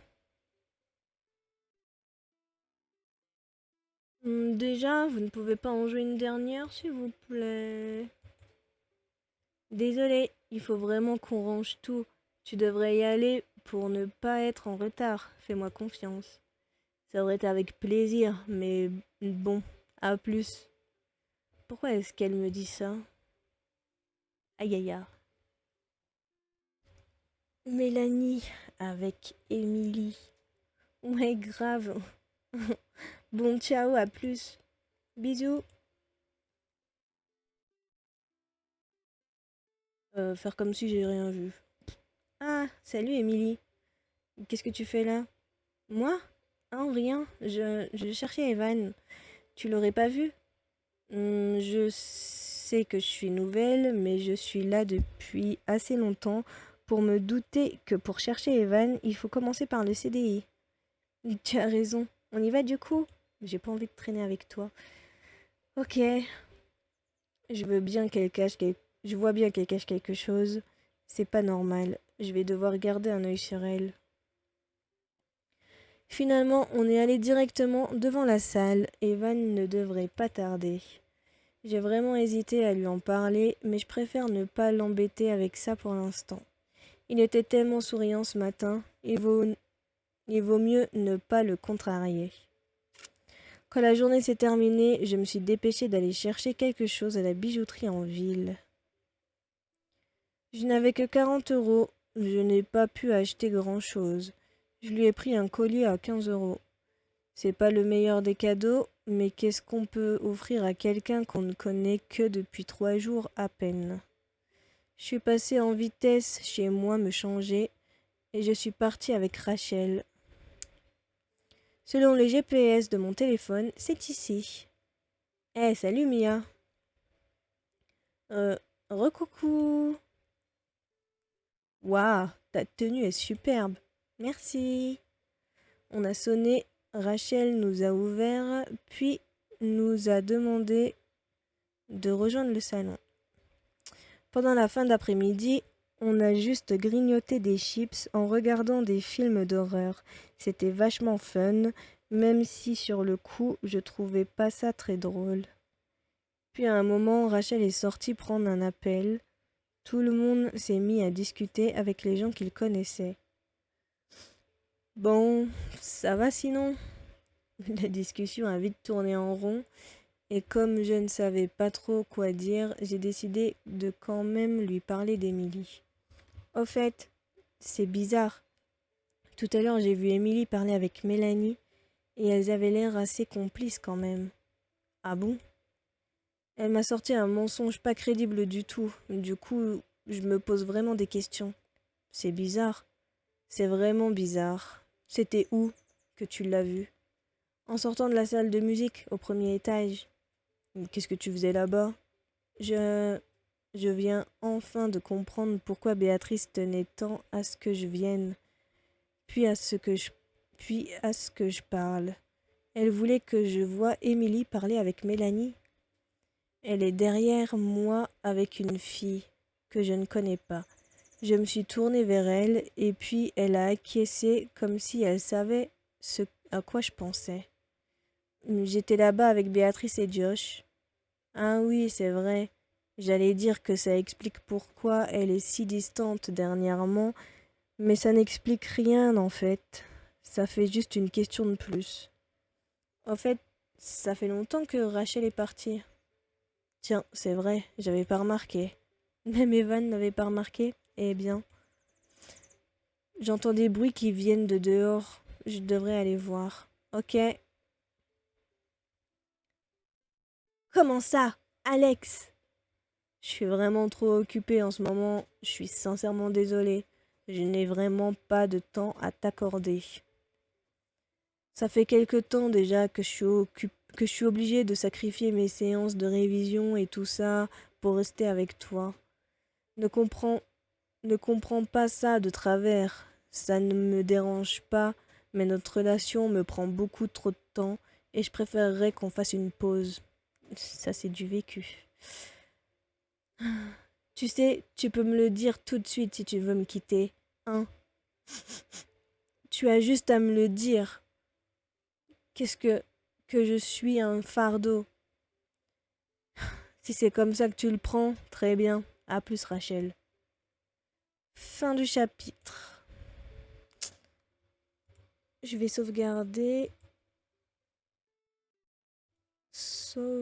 Speaker 1: déjà, vous ne pouvez pas en jouer une dernière, s'il vous plaît? Désolé, il faut vraiment qu'on range tout. Tu devrais y aller pour ne pas être en retard. Fais-moi confiance. Ça aurait été avec plaisir, mais bon, à plus. Pourquoi est-ce qu'elle me dit ça? Aïe aïe aïe. Mélanie avec Émilie. Ouais, grave. Bon, ciao, à plus. Bisous. Faire comme si j'ai rien vu. Ah, salut Émilie. Qu'est-ce que tu fais là? Moi? Ah, rien. Je cherchais Evan. Tu l'aurais pas vu? Je sais que je suis nouvelle, mais je suis là depuis assez longtemps pour me douter que pour chercher Evan, il faut commencer par le CDI. Tu as raison. On y va du coup? J'ai pas envie de traîner avec toi. Ok, je veux bien qu'elle cache je vois bien qu'elle cache quelque chose. C'est pas normal. Je vais devoir garder un œil sur elle. Finalement, on est allé directement devant la salle. Evan ne devrait pas tarder. J'ai vraiment hésité à lui en parler, mais je préfère ne pas l'embêter avec ça pour l'instant. Il était tellement souriant ce matin, il vaut mieux ne pas le contrarier. Quand la journée s'est terminée, je me suis dépêchée d'aller chercher quelque chose à la bijouterie en ville. Je n'avais que 40 €. Je n'ai pas pu acheter grand-chose. Je lui ai pris un collier à 15 €. C'est pas le meilleur des cadeaux, mais qu'est-ce qu'on peut offrir à quelqu'un qu'on ne connaît que depuis 3 jours à peine? Je suis passée en vitesse chez moi me changer et je suis partie avec Rachel. Selon le GPS de mon téléphone, c'est ici. Eh, salut Mia. Euh, recoucou. Waouh, ta tenue est superbe. Merci. On a sonné, Rachel nous a ouvert, puis nous a demandé de rejoindre le salon. Pendant la fin d'après-midi, on a juste grignoté des chips en regardant des films d'horreur. C'était vachement fun, même si sur le coup, je trouvais pas ça très drôle. Puis à un moment, Rachel est sortie prendre un appel. Tout le monde s'est mis à discuter avec les gens qu'il connaissait. Bon, ça va sinon? La discussion a vite tourné en rond, et comme je ne savais pas trop quoi dire, j'ai décidé de quand même lui parler d'Émilie. Au fait, c'est bizarre. Tout à l'heure, j'ai vu Émilie parler avec Mélanie, et elles avaient l'air assez complices quand même. Ah bon? Elle m'a sorti un mensonge pas crédible du tout. Du coup, je me pose vraiment des questions. C'est bizarre. C'est vraiment bizarre. C'était où que tu l'as vu? En sortant de la salle de musique, au premier étage. Qu'est-ce que tu faisais là-bas? Je... Je viens enfin de comprendre pourquoi Béatrice tenait tant à ce que je vienne, puis à ce que je parle. Elle voulait que je voie Émilie parler avec Mélanie. Elle est derrière moi avec une fille que je ne connais pas. Je me suis tournée vers elle et puis elle a acquiescé comme si elle savait ce à quoi je pensais. J'étais là-bas avec Béatrice et Josh. Ah oui, c'est vrai. J'allais dire que ça explique pourquoi elle est si distante dernièrement, mais ça n'explique rien en fait. Ça fait juste une question de plus. En fait, ça fait longtemps que Rachel est partie. Tiens, c'est vrai, j'avais pas remarqué. Même Evan n'avait pas remarqué. Eh bien, j'entends des bruits qui viennent de dehors. Je devrais aller voir. Ok. Comment ça, Alex? Je suis vraiment trop occupée en ce moment. Je suis sincèrement désolée. Je n'ai vraiment pas de temps à t'accorder. Ça fait quelque temps déjà que que je suis obligée de sacrifier mes séances de révision et tout ça pour rester avec toi. Ne comprends, ne comprends pas ça de travers. Ça ne me dérange pas, mais notre relation me prend beaucoup trop de temps et je préférerais qu'on fasse une pause. Ça, c'est du vécu. Tu sais, tu peux me le dire tout de suite si tu veux me quitter, hein? Tu as juste à me le dire. Qu'est-ce que je suis un fardeau? Si c'est comme ça que tu le prends, très bien. À plus, Rachel. Fin du chapitre. Je vais sauvegarder. Sauvegarder.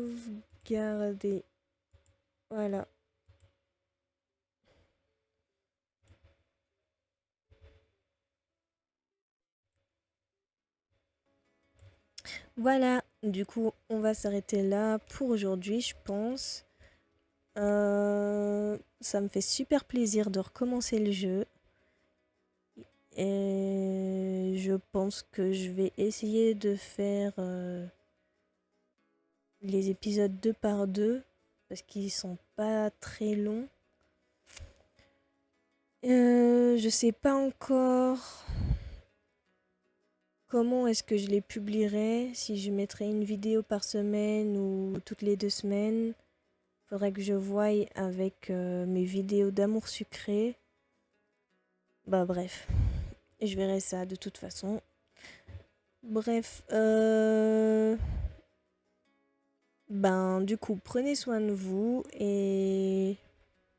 Speaker 1: Voilà. Voilà. Du coup, on va s'arrêter là pour aujourd'hui, je pense. Ça me fait super plaisir de recommencer le jeu. Et je pense que je vais essayer de faire les épisodes 2 par 2 parce qu'ils sont pas très longs. Je sais pas encore comment est-ce que je les publierai, si je mettrai une vidéo par semaine ou toutes les 2 semaines. Faudrait que je voie avec mes vidéos d'amour sucré. Bah bref, je verrai ça de toute façon. Bref, ben du coup, prenez soin de vous et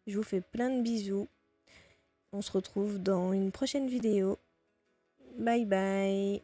Speaker 1: je vous fais plein de bisous. On se retrouve dans une prochaine vidéo. Bye bye.